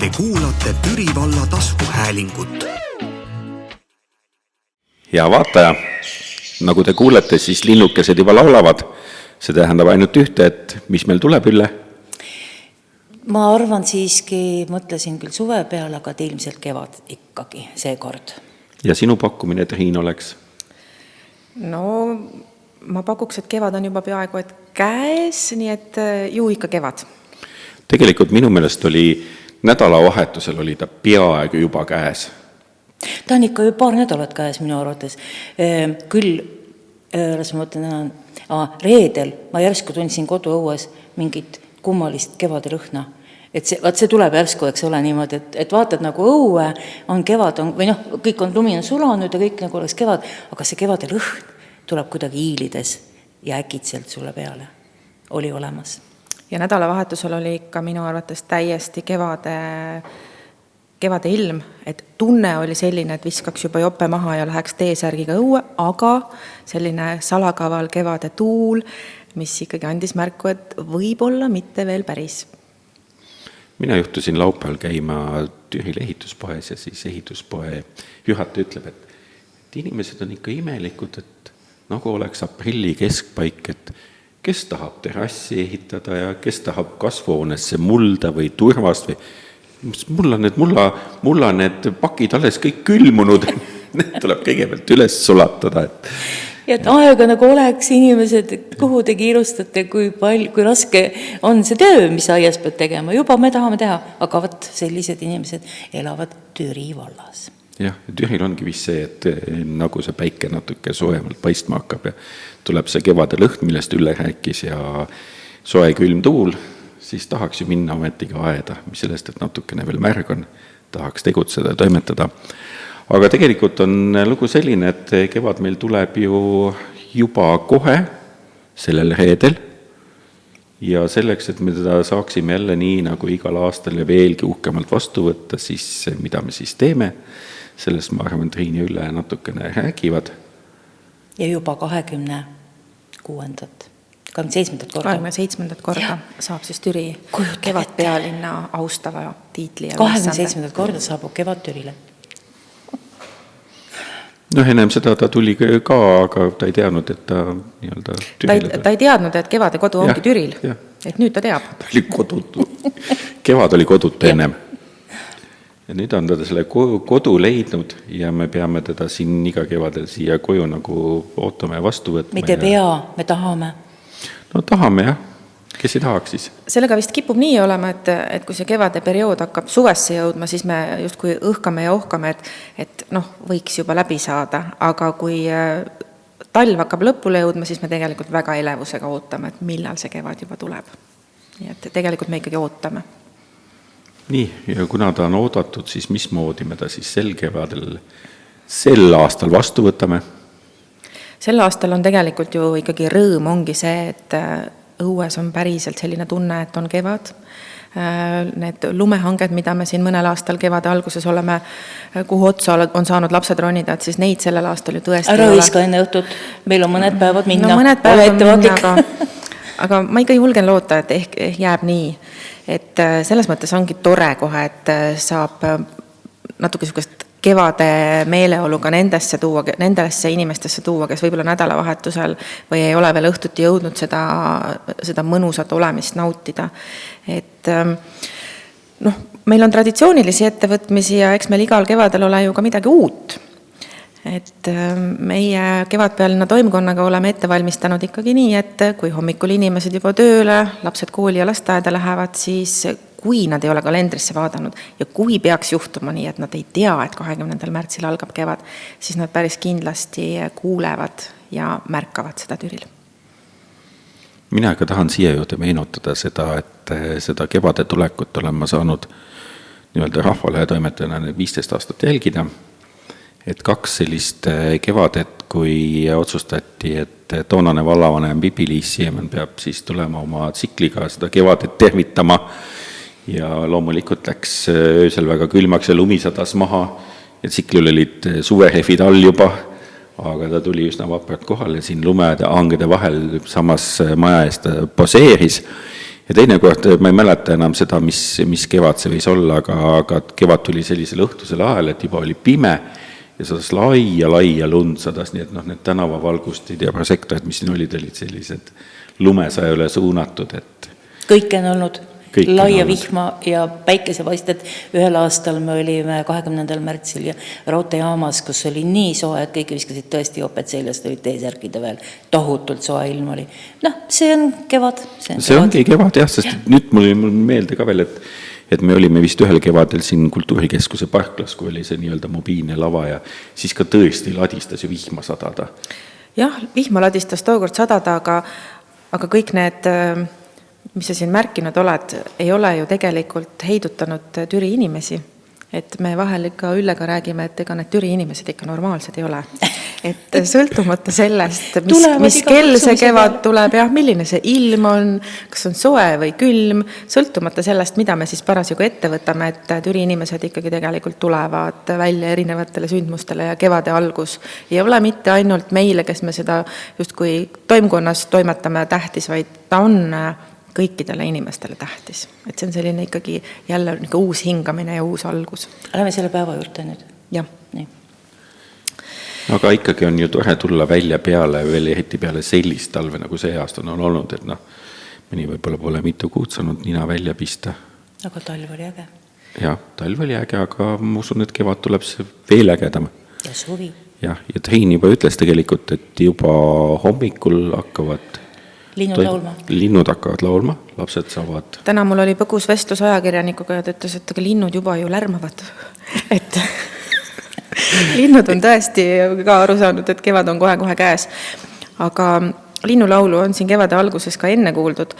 Te kuulate Türi valla taskuhäälingut. Hea vaataja, nagu te kuulete, siis linnukesed juba laulavad. See tähendab ainult ühte, et mis meil tuleb üle? Ma arvan siiski, mõtlesin küll suve peale, aga ilmselt kevad ikkagi seekord. Ja sinu pakkumine, Triin, oleks? No, ma pakuks, et kevad on juba peaaegu et käes, nii et ju ikka kevad. Tegelikult minu meelest oli nädalavahetusel oli ta peaaegu juba käes. Ta on ikka ju paar nädalat käes minu arvates. Küll, las ma mõtlen, reedel ma järsku tundsin koduõues mingit kummalist kevade lõhna. Et see tuleb järsku, eks ole niimoodi, et vaatad nagu õue, on kevad, või noh, kõik on lumi on sulanud ja kõik nagu oleks kevad, aga see kevade lõhn tuleb kuidagi hiilides ja äkitselt sulle peale. Oli olemas. Ja nädalavahetusel oli ikka minu arvates täiesti kevade ilm, et tunne oli selline, et viskaks juba jope maha ja läheks teesärgiga õue, aga selline salakaval kevade tuul, mis ikkagi andis märku, et võib-olla mitte veel päris. Mina juhtusin laupäeval käima Türil ehituspoes ja siis ehituspoe juhataja ütleb, et inimesed on ikka imelikud, et nagu oleks aprilli keskpaik, et kes tahab terrassi ehitada ja kes tahab kasvuhoonesse mulda või turvast või mul on need pakid alles kõik külmunud, need tuleb kõigepealt üles sulatada. Ja et aega nagu oleks inimesed, kuhu te kiirustate, kui raske on see töö, mis aias pead tegema. Juba me tahame teha, aga võt sellised inimesed elavad Türi vallas. Jah, Türil ongi vist see, et nagu see päike natuke soojemalt paistma hakkab ja tuleb see kevade lõhn, millest üle rääkis ja soe külm tuul, siis tahaks ju minna ometiga aeda, mis sellest, et natukene veel märg on, tahaks tegutseda ja toimetada. Aga tegelikult on lugu selline, et kevad meil tuleb ju juba kohe sellel reedel ja selleks, et me teda saaksime jälle nii nagu igal aastal ja veelgi uhkemalt vastu võtta, siis mida me siis teeme, sellest ma arvan, Triin ja Ülle natukene räägivad. Ja juba 27. korda saab siis Türi kevadpealinna austava tiitli. 27. korda saabub kevad Türile. No ennem seda ta tuli ka, aga ta ei teadnud, et ta nii-öelda Türile. Ta ei teadnud, et kevade kodu ongi Türil. Et nüüd ta teab. Ta oli kodutu. Kevad oli kodutu ennem. Ja nüüd on ta selle kodu leidnud ja me peame teda siin iga kevadel siia koju nagu ootame ja vastu võtma. Mitte pea, me tahame. No tahame jah, kes ei tahaks siis. Sellega vist kipub nii olema, et kui see kevade periood hakkab suvesse jõudma, siis me justkui õhkame ja ohkame, et võiks juba läbi saada, aga kui talv hakkab lõpule jõudma, siis me tegelikult väga elevusega ootame, et millal see kevad juba tuleb. Nii et tegelikult me ikkagi ootame. Nii, ja kuna ta on oodatud, siis mismoodi me ta siis sel aastal vastu võtame? Sel aastal on tegelikult ju ikkagi rõõm ongi see, et õues on päriselt selline tunne, et on kevad. Need lumehanged, mida me siin mõnel aastal kevade alguses oleme, kuhu otsa on saanud lapsed ronida, et siis neid sellel aastal ju tõesti Ära viska enne õhtut, meil on mõned päevad minna. No mõned päevad minna, aga ma ikka julgen loota, et ehk jääb nii. Et selles mõttes ongi tore kohe, et saab natuke sukest kevade meeleoluga nendesse inimestesse tuua, kes võib-olla nädalavahetusel või ei ole veel õhtuti jõudnud seda mõnusat olemist nautida. Et meil on traditsioonilisi ettevõtmisi ja eks meil igal kevadel ole ju ka midagi uut. Et meie kevadpealinna toimkonnaga oleme ette valmistanud ikkagi nii, et kui hommikul inimesed juba tööle, lapsed kooli ja lasteaeda lähevad, siis kui nad ei ole kalendrisse vaadanud ja kui peaks juhtuma nii, et nad ei tea, et 20. märtsil algab kevad, siis nad päris kindlasti kuulevad ja märkavad seda Türil. Mina ka tahan siia juurde meenutada seda, et seda kevade tulekut olen ma saanud nii-öelda rahvalehe toimetajana 15 aastat jälgida. Et 2 sellist kevadet, kui otsustati, et toonane vallavanem Pipi-Liis Siemen peab siis tulema oma tsikliga seda kevadet tervitama ja loomulikult läks öösel väga külmaks ja lumisadas maha ja tsiklil olid suverehvid all juba, aga ta tuli üsna vapralt kohale siin lumede hangede vahel samas maja eest poseeris Ja teine koht, ma ei mäleta enam seda, mis kevad see võis olla, aga kevad tuli sellisel õhtusel ajal, et juba oli pime ja sadas laia lund sadas, nii et need tänavavalgustid ja prosektorid, mis siin olid sellised lumesaja üle suunatud, et kõik on olnud laia vihma ja päikesepaisted. Ühel aastal me olime 20. märtsil ja raudteejaamas, kus oli nii soe, et kõik viskasid tõesti joped seljast, olid T-särkida veel. Tohutult soe ilm oli. See on kevad. See ongi kevad, jah, sest nüüd mul meelde ka veel, et me olime vist ühel kevadel siin Kultuurikeskuse parklas, kui oli see nii-öelda mobiilne lava ja siis ka tõesti ladistas ju vihma sadada. Jah, vihma ladistas tookord sadada, aga kõik need mis sa siin märkinud oled, ei ole ju tegelikult heidutanud Türi inimesi. Et me vahel ikka Üllega räägime, et ega need Türi inimesed ikka normaalsed ei ole. Et sõltumata sellest, mis kell see kevad tuleb, milline see ilm on, kas on soe või külm, sõltumata sellest, mida me siis parasjagu ette võtame, et Türi inimesed ikkagi tegelikult tulevad välja erinevatele sündmustele ja kevade algus. Ei ole mitte ainult meile, kes me seda justkui toimkonnas toimetame tähtis, vaid ta on kõikidele inimestele tähtis. Et see on selline ikkagi jälle uus hingamine ja uus algus. Oleme selle päeva juurde nüüd. Jah. Nii. Aga ikkagi on ju tore tulla välja peale, veel eriti peale sellist talve, nagu see aasta on olnud, et mõni võib-olla pole mitu kuud saanud nina välja pista. Aga talv oli äge. Jah, talv oli äge, aga ma usun, et kevad tuleb see veel ägedam. Ja suvi. Jah, ja Triin juba ütles tegelikult, et juba hommikul hakkavad Linnud hakkavad laulma, lapsed saavad. Täna mul oli põgus vestlus ajakirjanikuga ja ta ütles, et linnud juba ju lärmavad. Et linnud on tõesti ka aru saanud, et kevad on kohe käes. Aga linnulaulu on siin kevade alguses ka enne kuuldud.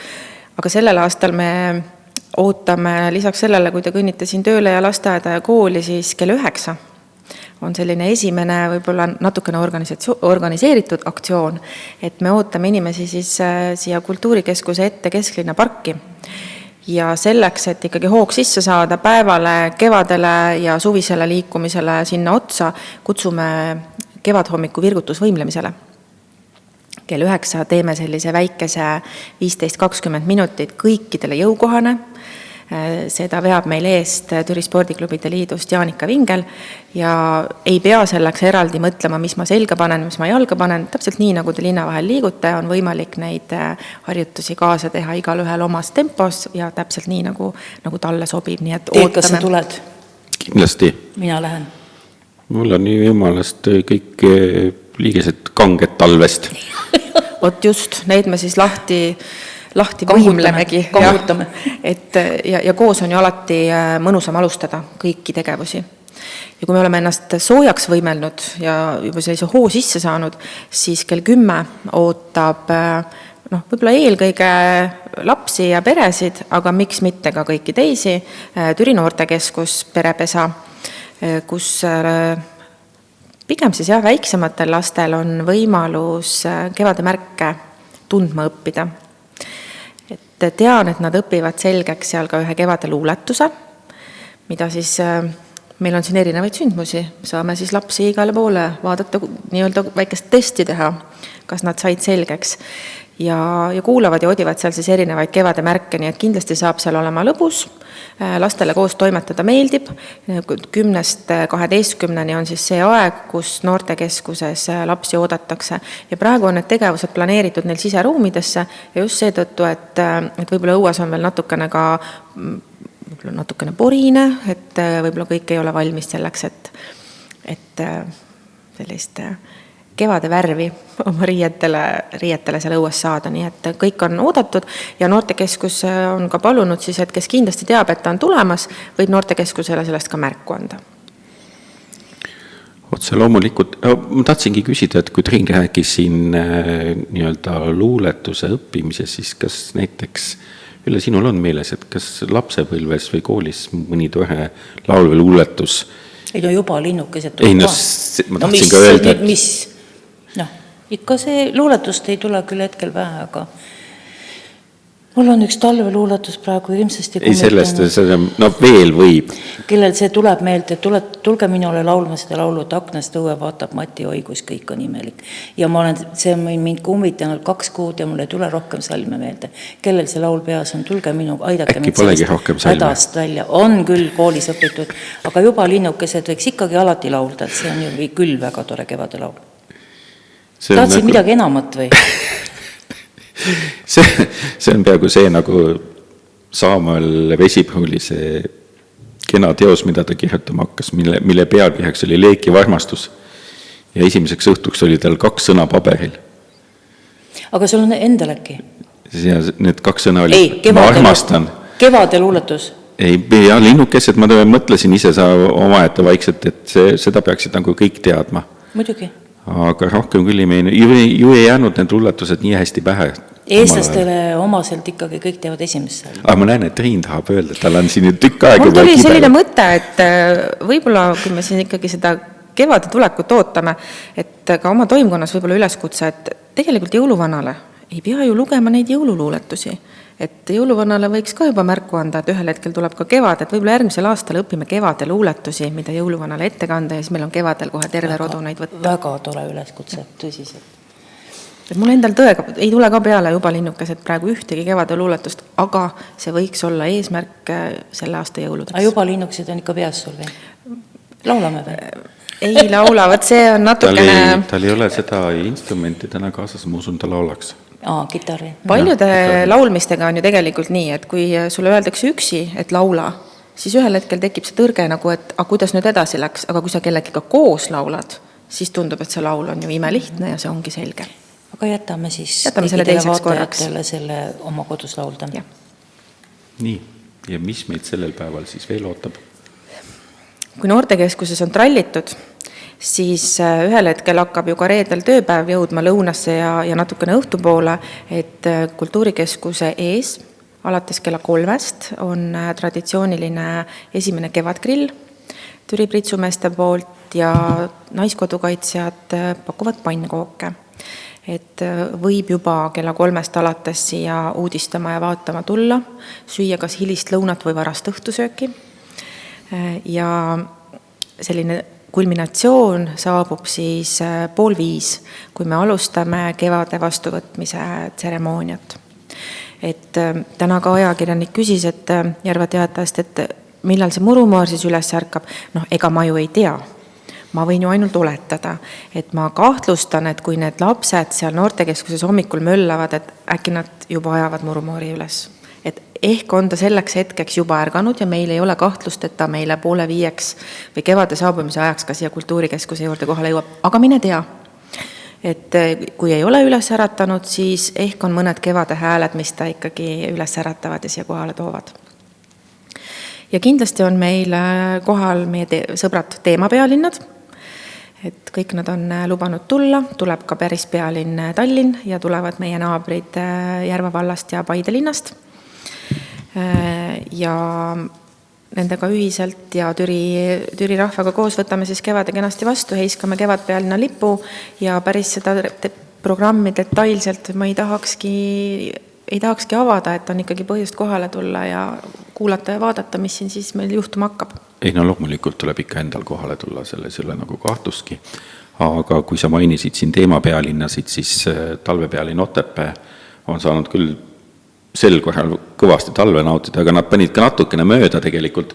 Aga sellel aastal me ootame lisaks sellele, kui te kõnnite siin tööle ja lasteaeda ja kooli, siis kell 9 on selline esimene võib-olla natukene organiseeritud aktsioon, et me ootame inimesi siis siia Kultuurikeskuse ette Kesklinna parki. Ja selleks, et ikkagi hoog sisse saada päevale, kevadele ja suvisele liikumisele sinna otsa, kutsume kevadhommiku virgutusvõimlemisele. Kell 9 teeme sellise väikese 15-20 minutit kõikidele jõukohane. Seda veab meil eest Türi Spordiklubide Liidust Jaanika Vingel ja ei pea selleks eraldi mõtlema, mis ma selga panen, mis ma jalga panen. Täpselt nii, nagu te linna vahel liigute, on võimalik neid harjutusi kaasa teha igal ühel omas tempos ja täpselt nii, nagu talle sobib. Nii et ootame. Kas sa tuled? Kindlasti. Mina lähen. Mul on nii jumalast kõik liigesed kanged talvest. Ot just, neid me siis lahti võimlemegi. Ja koos on ju alati mõnusam alustada kõiki tegevusi. Ja kui me oleme ennast soojaks võimelnud ja juba sellise hoo sisse saanud, siis kell 10 ootab võib-olla eelkõige lapsi ja peresid, aga miks mitte ka kõiki teisi. Türi Noortekeskus Perepesa, kus pigem siis väiksematel lastel on võimalus kevade märke tundma õppida. Et tean, et nad õpivad selgeks seal ka ühe kevade luuletuse, mida siis meil on siin erinevaid sündmusi. Saame siis lapsi igale poole vaadata, nii-öelda väikest testi teha, kas nad said selgeks. Ja kuulavad ja odivad seal siis erinevaid kevade märke, nii et kindlasti saab seal olema lõbus. Lastele koos toimetada meeldib. 10-12 on siis see aeg, kus Noortekeskuses lapsi oodatakse. Ja praegu on need tegevused planeeritud neil siseruumidesse ja just seetõttu, et võib-olla õues on veel natukene porine, et võib-olla kõik ei ole valmis selleks, et sellist kevade värvi oma riietele seal õues saada, nii et kõik on oodatud ja Noortekeskus on ka palunud siis, et kes kindlasti teab, et ta on tulemas, võib Noortekeskusele sellest ka märku anda. Otse loomulikult, ma tahtsingi küsida, et kui Triin rääkis siin nii-öelda luuletuse õppimises, siis kas näiteks üle sinul on meeles, et kas lapsepõlves või koolis mõni tore laul või luuletus? Ei no juba linnukesed. Ei no, ma tahtsin ka öelda, et ikka see luuletust ei tule küll hetkel pähe, aga Mul on üks talveluuletus praegu hirmsasti ei sellest, no veel võib. Kellel see tuleb meelde, et tulge minule laulma seda laulu, et aknast õue vaatab Mati Oigus, kõik on imelik. Ja see on mind kummitanud 2 kuud ja mul ei tule rohkem salme meelde. Kellel see laul peas on, tulge minu, aidake mind sellest hädast välja. On küll koolis õpitud, aga juba linnukesed võiks ikkagi alati laulda, et see on ju küll väga tore kevade laul. Tahtsid midagi enamat või? See on peaaegu see nagu Saamuel Vesipruuli see kena teos, mida ta kirjutama hakkas, mille pealkirjaks oli Leekiv armastus. Ja esimeseks õhtuks oli tal 2 sõna paberil. Aga sul on endal äkki? Ja need 2 sõna oli, ma armastan. Kevade luuletus? Ei, ja linnukesed, ma mõtlesin ise omaette vaikselt, et seda peaksid nagu kõik teadma. Muidugi. Aga rohkem küll ei meenu. Ju ei jäänud need luuletused nii hästi pähe. Eestlastele omaselt ikkagi kõik teevad esimest salmi. Aga ma näen, et Triin tahab öelda, et tal on siin tükk aega. Mul tuli selline mõte, et võib-olla, kui me siin ikkagi seda kevade tulekut ootame, et ka oma toimkonnas võib-olla üleskutse, et tegelikult jõuluvanale ei pea ju lugema neid jõululuuletusi. Et jõuluvanale võiks ka juba märku anda, et ühel hetkel tuleb ka kevad, et võib-olla järgmisel aastal õpime kevade luuletusi, mida jõuluvanale ette kanda ja siis meil on kevadel kohe terve rodu neid võtta. Väga tore üleskutse, tõsiselt. Et mul endal tõega ei tule ka peale juba linnukesed praegu ühtegi kevade luuletust, aga see võiks olla eesmärk selle aasta jõuludeks. Aga juba linnukesed on ikka peas sul või? Laulame või? Ei laula, võt see on natukene... Tal ei ole seda instrumenti täna kaasas, ma usun, ta laulaks. Kitarri. Paljude laulmistega on ju tegelikult nii, et kui sulle öeldakse üksi, et laula, siis ühel hetkel tekib see tõrge nagu, et kuidas nüüd edasi läks, aga kui sa kellegiga koos laulad, siis tundub, et see laul on ju imelihtne ja see ongi selge. Aga jätame selle teiseks korraks. Selle oma kodus laulda. Ja. Nii, ja mis meid sellel päeval siis veel ootab? Kui noortekeskuses on trallitud, siis ühel hetkel hakkab ju ka reedel tööpäev jõudma lõunasse ja natukene õhtupoole, et kultuurikeskuse ees alates kella 3 on traditsiooniline esimene kevadgrill Türi pritsumeeste poolt ja naiskodukaitsjad pakuvad pannkooke. Et võib juba kella 3 alates siia uudistama ja vaatama tulla, süüa kas hilist lõunat või varast õhtusööki. Ja selline kulminatsioon saabub siis 4:30, kui me alustame kevade vastuvõtmise tseremooniat. Et täna ka ajakirjanik küsis, et Järva teatajast, et millal see murumoor siis üles ärkab. Ega ma ju ei tea. Ma võin ju ainult oletada, et ma kahtlustan, et kui need lapsed seal noortekeskuses hommikul möllavad, et äkki nad juba ajavad murumoori üles. Et ehk on ta selleks hetkeks juba ärganud ja meil ei ole kahtlust, et ta meile 4:30 või kevade saabumise ajaks ka siia kultuurikeskuse juurde kohale jõuab. Aga mine tea, et kui ei ole üles äratanud, siis ehk on mõned kevade hääled, mis ta ikkagi üles äratavad ja siia kohale toovad. Ja kindlasti on meil kohal meie sõbrad teemapealinnad, et kõik nad on lubanud tulla, tuleb ka päris pealinn Tallinn ja tulevad meie naabrid Järva vallast ja Paide linnast. Ja nendega ühiselt ja Türi rahvaga koos võtame siis kevade kenasti vastu, heiskame kevadpealina lipu ja päris seda programmi detailselt ma ei tahakski avada, et on ikkagi põhjust kohale tulla ja kuulata ja vaadata, mis siin siis meil juhtuma hakkab. Ei, loomulikult tuleb ikka endal kohale tulla, selles ei ole nagu kahtlustki. Aga kui sa mainisid siin teemapealinnasid, siis talvepealinn Otepää on saanud küll sel korral kõvasti talve nautida, aga nad panid ka natukene mööda tegelikult,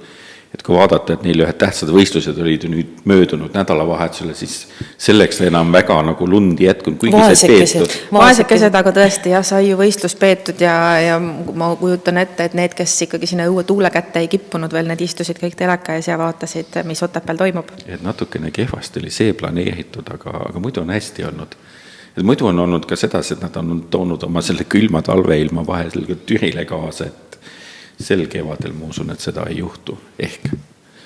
et kui vaadata, et neil ühed tähtsad võistlused olid nüüd möödunud nädalavahetusele, siis selleks enam väga nagu lund jätkunud, kuigi see peetud. Vaesekesed, aga tõesti, sai ju võistlus peetud ja ma kujutan ette, et need, kes ikkagi sinna õue tuule kätte ei kippunud veel, need istusid kõik teleka ees ja vaatasid, mis Otepääl toimub. Et natukene kehvasti oli see planeeritud, aga muidu on hästi olnud. Et muidu on olnud ka sedasi, et nad on toonud oma selle külma talveilma vahel Türile kaasa, et sel kevadel ma usun, et seda ei juhtu ehk.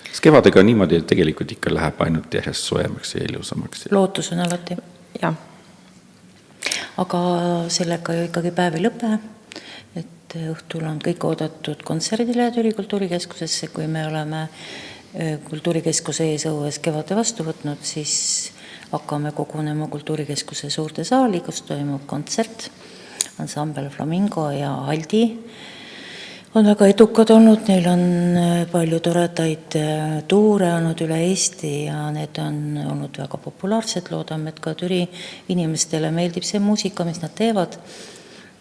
Sest kevadega niimoodi, et tegelikult ikka läheb ainult järjest soemaks ja ilusamaks. Lootus on alati. Jah. Aga sellega ju ikkagi päev ei lõpe, et õhtul on kõik oodatud kontserdile Türi kultuurikeskusesse, kui me oleme kultuurikeskuse eesõues kevade vastu võtnud, siis hakkame kogunema kultuurikeskuse suurde saali, kus toimub kontsert. ansambel Flamingo ja Aldi on väga edukad olnud, neil on palju toredaid tuure olnud üle Eesti ja need on olnud väga populaarsed, loodame, et ka Türi inimestele meeldib see muusika, mis nad teevad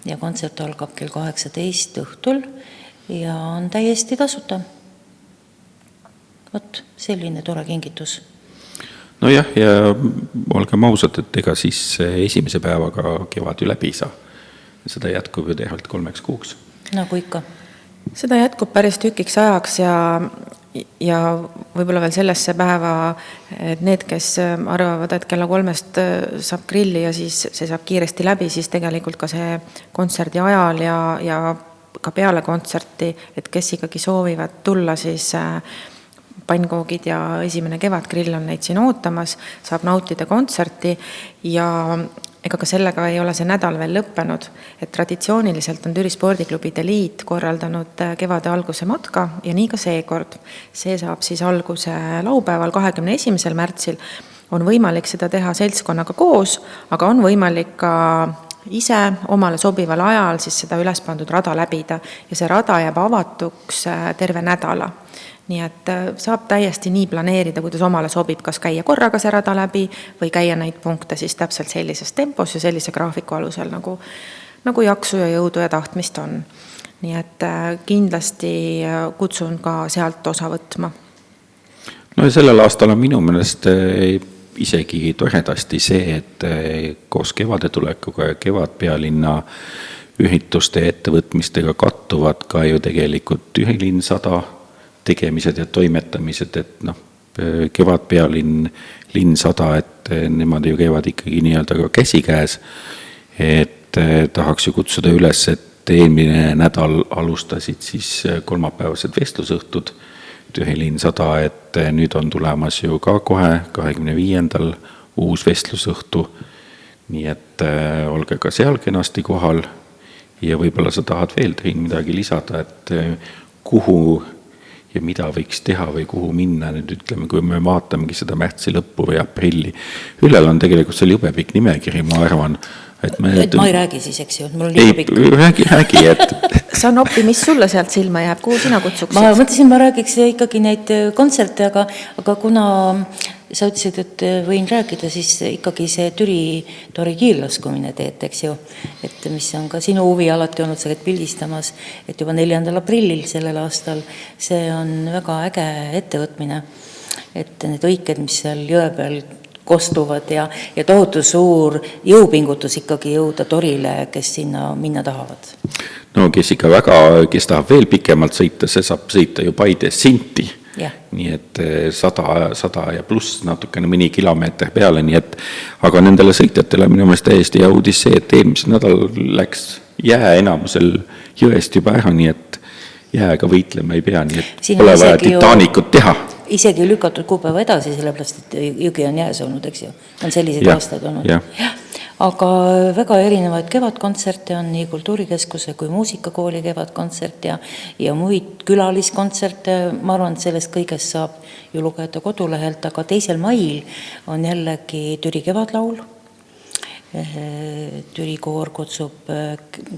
ja kontsert algab kell 18 õhtul ja on täiesti tasuta. Vot, selline tore kingitus. Nojah, ja olgem ausad, et ega siis esimese päevaga kevad ju läbi saa. Seda jätkub ju tehalt 3 kuuks. Nagu ikka. Seda jätkub päris tükiks ajaks ja võib-olla veel sellesse päeva, et need, kes arvavad, et kella 3 saab grilli ja siis see saab kiiresti läbi, siis tegelikult ka see kontserdi ajal ja ka peale kontserti, et kes ikkagi soovivad tulla, siis pannkoogid ja esimene kevadgrill on neid siin ootamas, saab nautida kontserti ja ega ka sellega ei ole see nädal veel lõppenud, et traditsiooniliselt on Türi Spordiklubide Liit korraldanud kevade alguse matka ja nii ka seekord. See saab siis alguse laupäeval 21. märtsil. On võimalik seda teha seltskonnaga koos, aga on võimalik ka ise omale sobival ajal siis seda üles pandud rada läbida ja see rada jääb avatuks terve nädala. Nii et saab täiesti nii planeerida, kuidas omale sobib, kas käia korraga see rada läbi või käia neid punkte siis täpselt sellises tempos ja sellise graafiku alusel, nagu jaksu ja jõudu ja tahtmist on. Nii et kindlasti kutsun ka sealt osa võtma. No ja sellel aastal on minu meelest isegi toredasti see, et koos kevade tulekuga ja kevadpealinna ühituste ettevõtmistega kattuvad ka ju tegelikult Türilinn 100 tegemised ja toimetamised, et kevadpealinn, linn 100, et nemad ju käivad ikkagi nii-öelda ka käsikäes, et tahaks ju kutsuda üles, et eelmine nädal alustasid siis kolmapäevased vestlusõhtud Türilinn 100, et nüüd on tulemas ju ka kohe 25. uus vestlusõhtu, nii et olge ka seal kenasti kohal ja võib-olla sa tahad veel midagi lisada, et kuhu ja mida võiks teha või kuhu minna, nüüd ütleme, kui me vaatamegi seda märtsi lõppu või aprilli. Ülel on tegelikult seal jube pikk nimekiri, ma arvan. Et ma ei räägi siis, eks ju, mul on liiga pikk. Räägi, et... Sa on oppi, mis sulle sealt silma jääb, kuhu sina kutsuksid? Ma mõtlesin, ma räägiks ikkagi neid kontserte, aga kuna sa ütlesid, et võin rääkida, siis ikkagi see Türi torikiirlaskumine teed, eks ju, et mis on ka sinu huvi alati olnud, sa käid pildistamas, et juba 4. aprillil sellel aastal, see on väga äge ettevõtmine, et need õiked, mis seal jõe peal kostuvad ja tohutu suur jõupingutus ikkagi jõuda torile, kes sinna minna tahavad. No kes ikka kes tahab veel pikemalt sõita, see saab sõita ju Paide Sinti. Ja. Nii et 100 ja pluss natukene mõni kilomeeter peale, nii et aga nendele sõitjatele minu meelest täiesti hea uudis see, et eelmisel nädal läks jää enamusel jõest juba ära, nii et jääga võitlema ei pea, nii et pole vaja Titanicut teha. Isegi lükatud kuupäeva edasi, sellepärast, et jõgi on jääs olnud, eks ju. On sellised aastad olnud. Ja. Aga väga erinevaid kevadkontserte on nii Kultuurikeskuse kui muusikakooli kevadkontsert ja muid külaliskontserte. Ma arvan, et sellest kõigest saab ju lugeda kodulehelt, aga 2. mail on jällegi Türi kevadlaul. Türi koor kutsub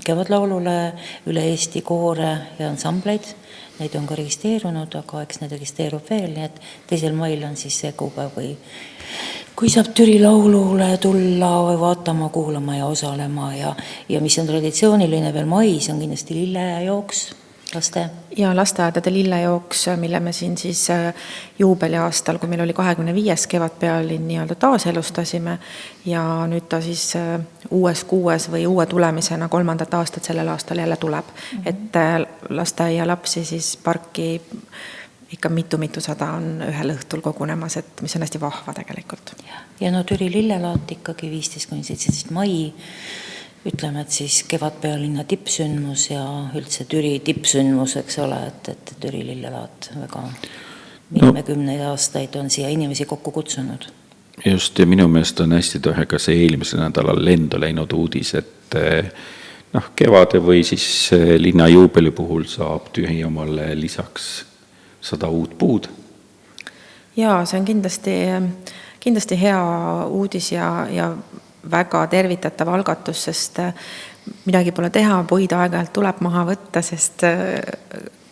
kevadlaulule üle Eesti koore ja ansambleid. Neid on ka registreerunud, aga eks need registreerub veel, nii et 2. mail on siis see kuupäev või kui saab Türi laulule tulla või vaatama, kuulama ja osalema ja mis on traditsiooniline veel mais, on kindlasti lillejooks laste. Ja lasteaedade lillejooks, mille me siin siis juubeli aastal, kui meil oli 25. kevadpealinn nii-öelda taaselustasime ja nüüd ta siis uues kuues või uue tulemisena 3. aastat sellel aastal jälle tuleb. Et lasteaia lapsi siis parki ikka mitu sada on ühel õhtul kogunemas, et mis on hästi vahva tegelikult. Ja no Türi lillelaat ikkagi 15-17 mai, ütleme, et siis kevadpealinna tippsündmus ja üldse Türi tippsündmus, eks ole, et Türi lillelaat väga mitmekümneid aastaid on siia inimesi kokku kutsunud. Just, ja minu meelest on hästi tore ka see eelmisel nädalal lendu läinud uudis, et kevade või siis linna juubeli puhul saab Türi omale lisaks 100 uut puud. Jaa, see on kindlasti hea uudis ja väga tervitatav algatus, sest midagi pole teha, puid aeg-ajalt tuleb maha võtta, sest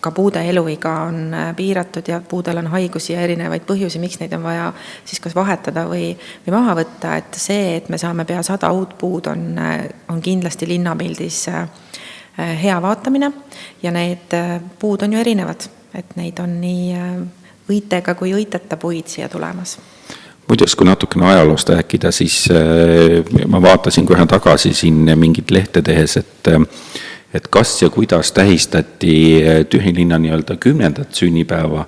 ka puude eluiga on piiratud ja puudel on haigusi ja erinevaid põhjusi, miks neid on vaja siis kas vahetada või maha võtta, et see, et me saame pea 100 uut puud on kindlasti linnapildis hea vaatamine ja need puud on ju erinevad, et neid on nii õitega kui õiteta puid siia tulemas. Muidugi, kui natukene ajaloost rääkida, siis ma vaatasin kohe tagasi siin mingid lehte tehes, et kas ja kuidas tähistati Türi linna nii-öelda 10. sünnipäeva,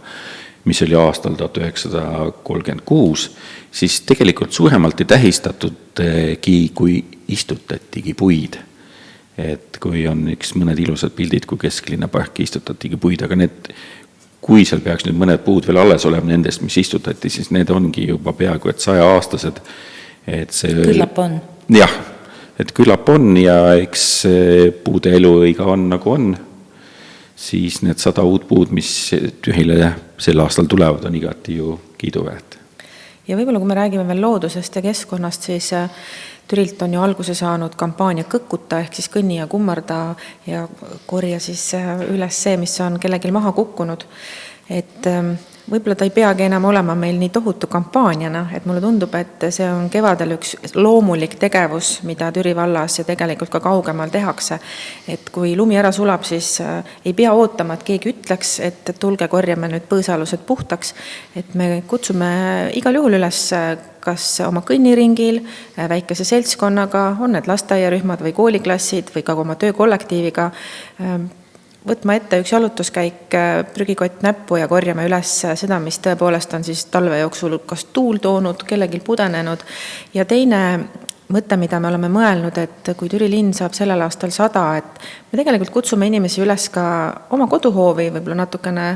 mis oli aastal 1936, siis tegelikult suuremalt ei tähistatudki, kui istutatigi puid. Et kui on mõned ilusad pildid, kui Kesklinna parki istutatigi puid, aga kui seal peaks nüüd mõned puud veel alles olema nendest, mis istutati, siis need ongi juba peaaegu et 100-aastased. Küllap on. Jah, et küllap on ja eks puude eluiga on nagu on, siis need 100 uut puud, mis Türile sel aastal tulevad, on igati ju kiiduväärt. Ja võib-olla kui me räägime veel loodusest ja keskkonnast, siis Türilt on ju alguse saanud kampaania Kõkuta ehk siis kõnni ja kummarda ja korja siis üles see, mis on kellelgi maha kukkunud. Et võib-olla ta ei peagi enam olema meil nii tohutu kampaaniana, et mulle tundub, et see on kevadel üks loomulik tegevus, mida Türi vallas ja tegelikult ka kaugemal tehakse. Et kui lumi ära sulab, siis ei pea ootama, et keegi ütleks, et tulge korjame nüüd põõsalused puhtaks. Et me kutsume igal juhul üles kas oma kõnniringil, väikese seltskonnaga, on need lasteaiarühmad või kooliklassid või ka oma töökollektiiviga võtma ette üks jalutuskäik, prügikott näppu ja korjame üles seda, mis tõepoolest on siis talve jooksul kas tuul toonud, kellegil pudenenud. Ja teine mõte, mida me oleme mõelnud, et kui Türi linn saab sellel aastal 100, et me tegelikult kutsume inimesi üles ka oma koduhoovi võib-olla natukene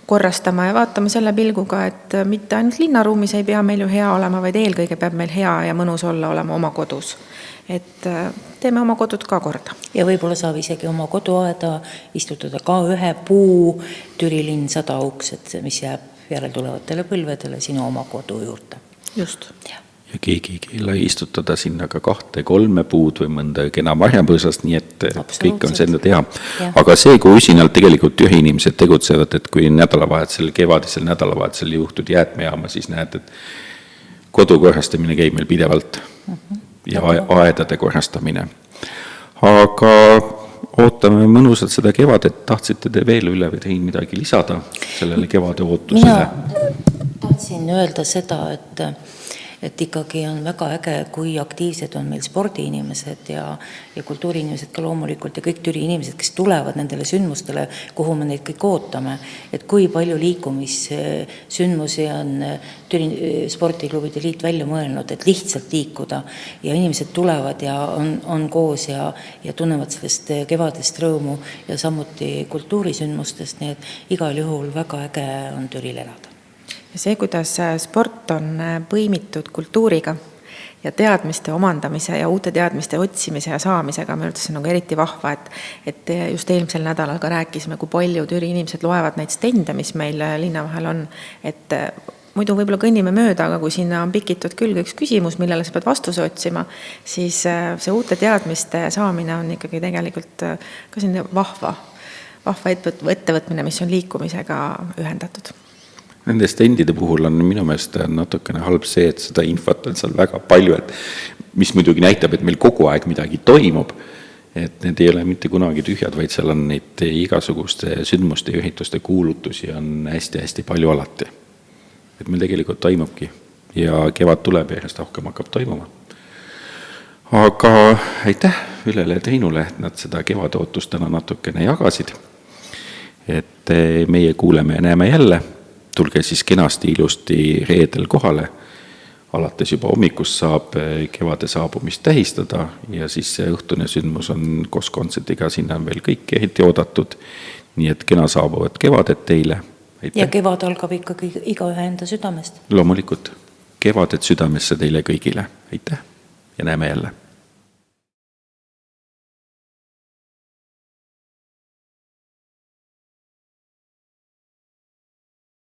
korrastama ja vaatama selle pilguga, et mitte ainult linnaruumis ei pea meil ju hea olema, vaid eelkõige peab meil hea ja mõnus olla olema oma kodus. Et teeme oma kodud ka korda. Ja võib-olla saab isegi oma koduaeda istutada ka ühe puu Türi linn 100 auks, et mis jääb järeltulevatele põlvedele sinu oma kodu juurde. Just. Ja keegi ei istutada sinna ka 2-3 puud või mõnda kena marjapõõsast, nii et kõik on seda teha. Ja. Aga see, kui usinalt tegelikult Türi inimesed tegutsevad, et kui kevadisel nädalavahetusel juhtud jäätmejaama, siis näed, et kodu korrastamine käib meil pidevalt ja aedade korrastamine. Aga ootame mõnusalt seda kevadet, tahtsite te veel üle või tein midagi lisada sellele kevade ootusele? Mina tahtsin öelda seda, et ikkagi on väga äge, kui aktiivsed on meil spordiinimesed ja kultuuriinimesed ka loomulikult ja kõik Türi inimesed, kes tulevad nendele sündmustele, kuhu me neid kõik ootame. Et kui palju liikumissündmusi on Türi spordiklubide liit välja mõelnud, et lihtsalt liikuda ja inimesed tulevad ja on koos ja tunnevad sellest kevadest rõõmu ja samuti kultuurisündmustest, nii et igal juhul väga äge on Türil elada. Ja see, kuidas sport on põimitud kultuuriga ja teadmiste omandamise ja uute teadmiste otsimise ja saamisega, me ütlesin nagu eriti vahva, et just eelmisel nädalal ka rääkisime, kui palju Türi inimesed loevad neid stende, mis meil linna vahel on, et muidu võib-olla kõnnime mööda, aga kui sinna on pikitud külge üks küsimus, millele sa pead vastuse otsima, siis see uute teadmiste saamine on ikkagi tegelikult ka selline vahva ettevõtmine, mis on liikumisega ühendatud. Nende stendide puhul on minu meelest natukene halb see, et seda infot on seal väga palju, et mis muidugi näitab, et meil kogu aeg midagi toimub, et need ei ole mitte kunagi tühjad, vaid seal on neid igasuguste sündmuste ja ühituste kuulutusi on hästi-hästi palju alati. Et meil tegelikult toimubki ja kevad tuleb ja järjest rohkem hakkab toimuma. Aga aitäh Ülele ja Treinule, et nad seda kevadootust täna natukene jagasid. Et meie kuuleme ja näeme jälle. Tulge siis kenasti ilusti reedel kohale. Alates juba hommikust saab kevade saabumist tähistada ja siis see õhtune sündmus on koos kontsertiga, sinna on veel kõik eriti oodatud. Nii et kena saabuvad kevadet teile. Aitäh. Ja kevad algab ikkagi igaühe enda südamest. Loomulikult. Kevadet südamesse teile kõigile. Aitäh ja näeme jälle.